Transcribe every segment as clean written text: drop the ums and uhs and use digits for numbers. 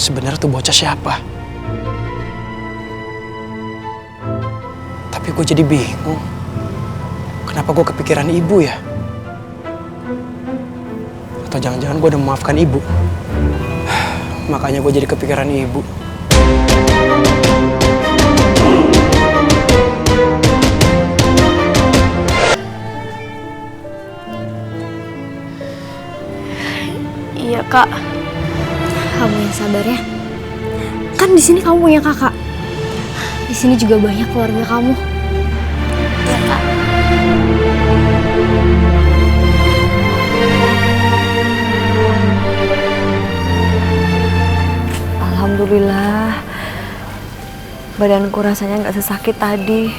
sebenarnya tuh bocah siapa. Tapi gue jadi bingung. Kenapa gue kepikiran ibu ya? Atau jangan-jangan gue udah memaafkan ibu. Makanya gue jadi kepikiran ibu. Iya kak, kamu yang sabar ya. Kan di sini kamu punya kakak. Di sini juga banyak keluarga kamu. Iya kak. Alhamdulillah, badanku rasanya nggak sesakit tadi.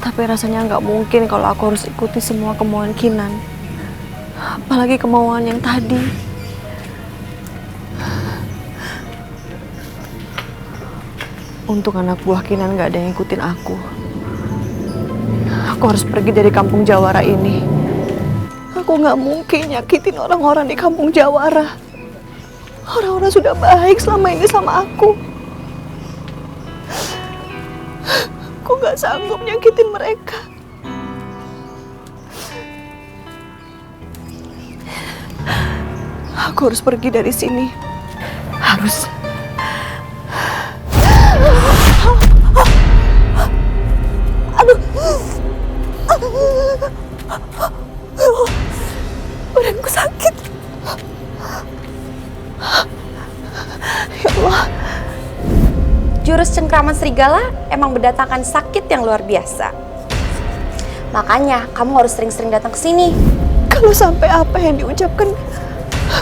Tapi rasanya nggak mungkin kalau aku harus ikuti semua kemauan Kinan. Apalagi kemauan yang tadi. Untung anak buah Kinan nggak ada yang ikutin aku. Aku harus pergi dari kampung Jawara ini. Aku nggak mungkin nyakitin orang-orang di kampung Jawara. Orang-orang sudah baik selama ini sama aku. Aku nggak sanggup nyakitin mereka. Aku harus pergi dari sini. Harus. Badanku sakit. Ya Allah. Jurus cengkraman serigala emang berdatangkan sakit yang luar biasa. Makanya kamu harus sering-sering datang ke sini. Kalau sampai apa yang diucapkan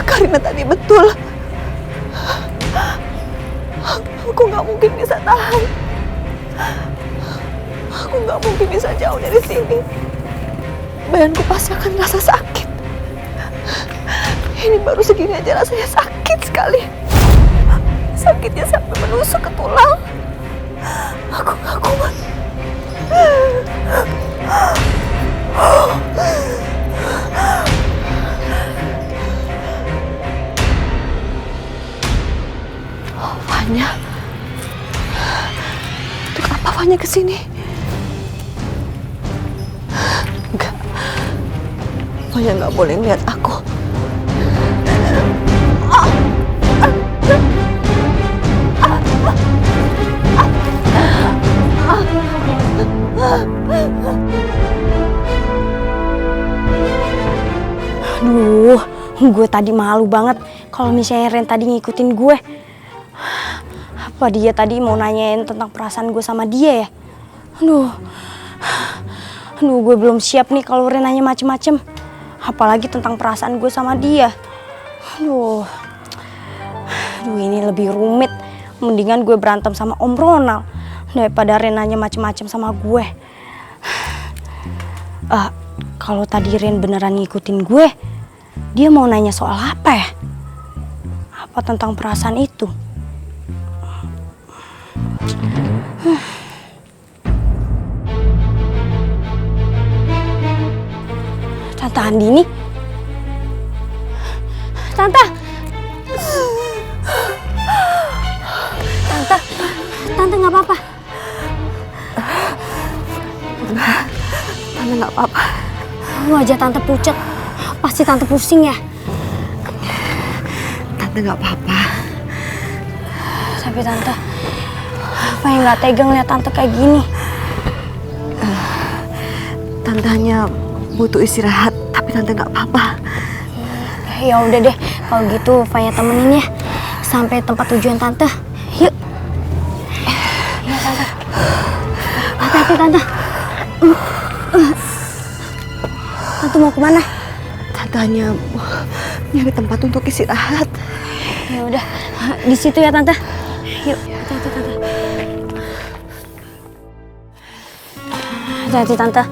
Karina tadi betul, aku nggak mungkin bisa tahan. Aku nggak mungkin bisa jauh dari sini. Badanku pasti akan rasa sakit. Ini baru segini aja rasanya sakit sekali. Sakitnya sampai menusuk ke tulang. Aku nggak kuat. Fanya, untuk apa Fanya kesini? Enggak, Fanya nggak boleh lihat aku. Aduh, gue tadi malu banget kalau misalnya Ren tadi ngikutin gue. Apa dia tadi mau nanyain tentang perasaan gue sama dia ya? Aduh, gue belum siap nih kalau Ren nanya macem-macem. Apalagi tentang perasaan gue sama dia. Aduh, ini lebih rumit. Mendingan gue berantem sama Om Ronald daripada Ren nanya macem-macem sama gue. Kalau tadi Ren beneran ngikutin gue, dia mau nanya soal apa ya? Apa tentang perasaan itu? Tante Andini? Tante! Tante nggak apa-apa? Tante nggak apa-apa. Wajah Tante pucat. Pasti Tante pusing ya? Tante nggak apa-apa. Tapi Tante, apa yang nggak tegang lihat Tante kayak gini? Tante hanya butuh istirahat, tapi Tante nggak apa-apa. Ya udah deh, kalau gitu Fanya temenin ya sampai tempat tujuan Tante. Yuk. Iya Tante. Hati-hati Tante. Tante mau kemana? Tante hanya nyari tempat untuk istirahat. Ya udah, di situ ya Tante. Yuk, hati-hati Tante. Hati-hati Tante.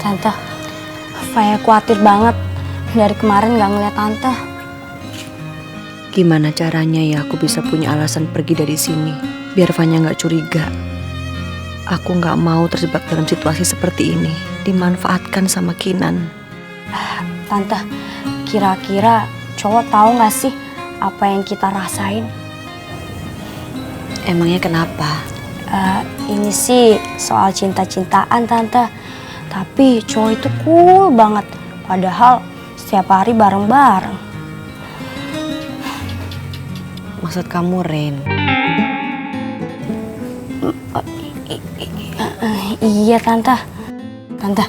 Tante, Faya khawatir banget. Dari kemarin gak ngeliat Tante. Gimana caranya ya aku bisa punya alasan pergi dari sini biar Fanya nggak curiga. Aku nggak mau terjebak dalam situasi seperti ini, dimanfaatkan sama Kinan. Tante, kira-kira cowok tahu nggak sih apa yang kita rasain? Emangnya kenapa? Ini sih soal cinta-cintaan Tante. Tapi cowok itu cool banget. Padahal setiap hari bareng-bareng. Maksud kamu Ren? Iya Tante. Tante,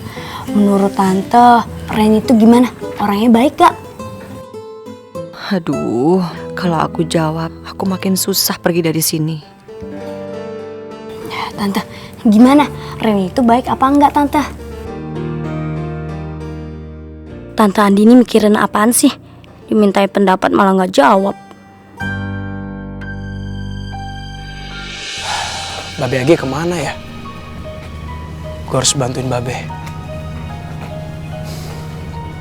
menurut Tante, Ren itu gimana? Orangnya baik gak? Aduh, kalau aku jawab, aku makin susah pergi dari sini. Tante, gimana? Ren itu baik apa enggak Tante? Tante Andini mikirin apaan sih? Dimintai pendapat malah nggak jawab. Babe Age kemana ya? Gue harus bantuin Babe.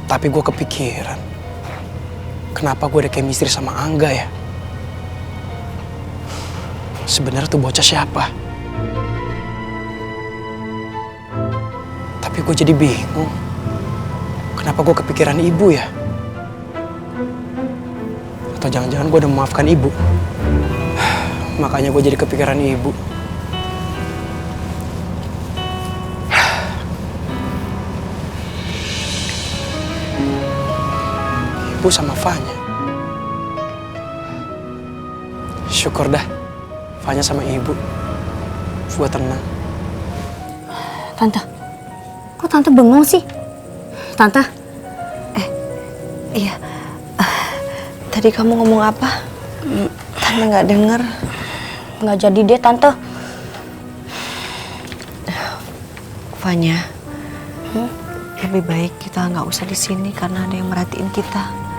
Tapi gue kepikiran, kenapa gue ada chemistry sama Angga ya? Sebenarnya tuh bocah siapa? Tapi gue jadi bingung, kenapa gue kepikiran ibu ya? Atau jangan-jangan gue udah memaafkan ibu? Makanya gue jadi kepikiran ibu. Ibu sama Fanya. Syukur dah, Fanya sama ibu. Gue tenang. Tante, kok Tante bengong sih? Tante, Iya. Tadi kamu ngomong apa? Tante nggak dengar. nggak jadi deh Tante. Fanya, lebih baik kita nggak usah di sini karena ada yang merhatiin kita.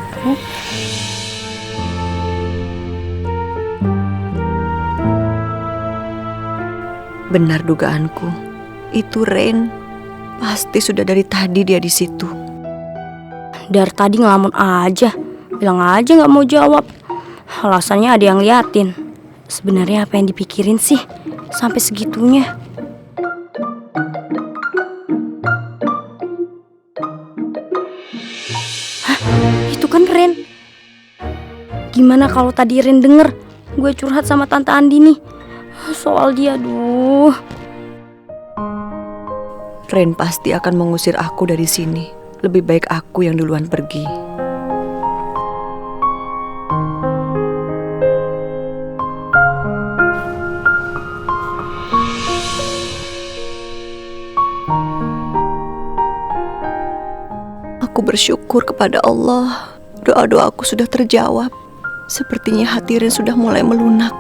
Benar dugaanku, itu Ren. Pasti sudah dari tadi dia di situ. Dari tadi ngelamun aja, bilang aja nggak mau jawab. Alasannya ada yang liatin. Sebenarnya apa yang dipikirin sih sampai segitunya? Hah, itu kan Ren. Gimana kalau tadi Ren denger gue curhat sama Tante Andini soal dia, aduh. Ren pasti akan mengusir aku dari sini. Lebih baik aku yang duluan pergi. Aku bersyukur kepada Allah. Doa-doaku sudah terjawab. Sepertinya hati Ren sudah mulai melunak.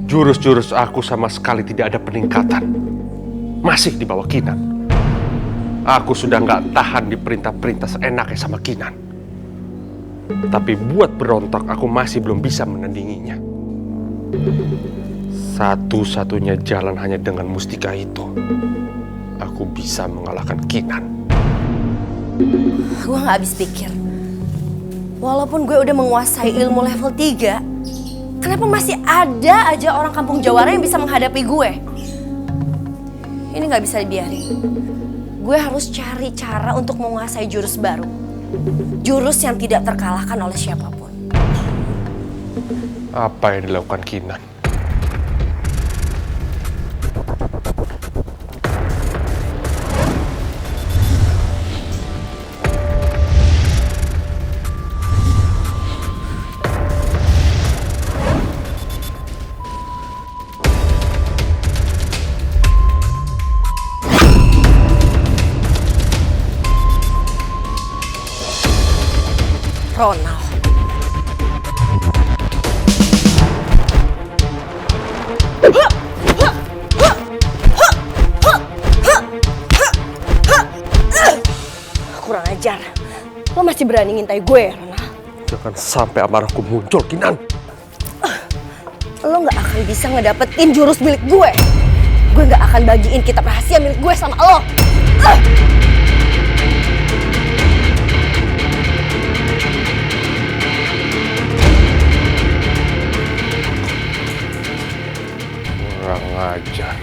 Jurus-jurus aku sama sekali tidak ada peningkatan. Masih di bawah Kinan. Aku sudah nggak tahan diperintah-perintah seenaknya sama Kinan. Tapi buat berontak aku masih belum bisa menandinginya. Satu-satunya jalan hanya dengan mustika itu. Aku bisa mengalahkan Kinan. Gue gak habis pikir. Walaupun gue udah menguasai ilmu level 3, kenapa masih ada aja orang kampung Jawara yang bisa menghadapi gue? Ini gak bisa dibiarin. Gue harus cari cara untuk menguasai jurus baru. Jurus yang tidak terkalahkan oleh siapapun. Apa yang dilakukan Kinan? Ronald. Kurang ajar. Lo masih berani ngintai gue, Ronald? Jangan sampai amarahku muncul, Kinan. Lo gak akan sekali bisa ngedapetin jurus milik gue gak akan bagiin kitab rahasia milik gue sama lo. Kurang ajar.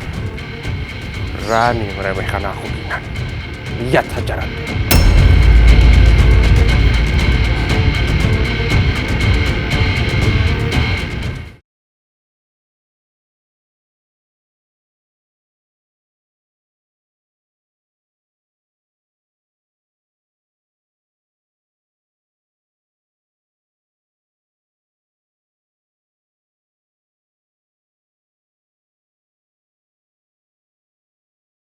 Berani meremehkan aku, Kinan. Lihat saja nanti.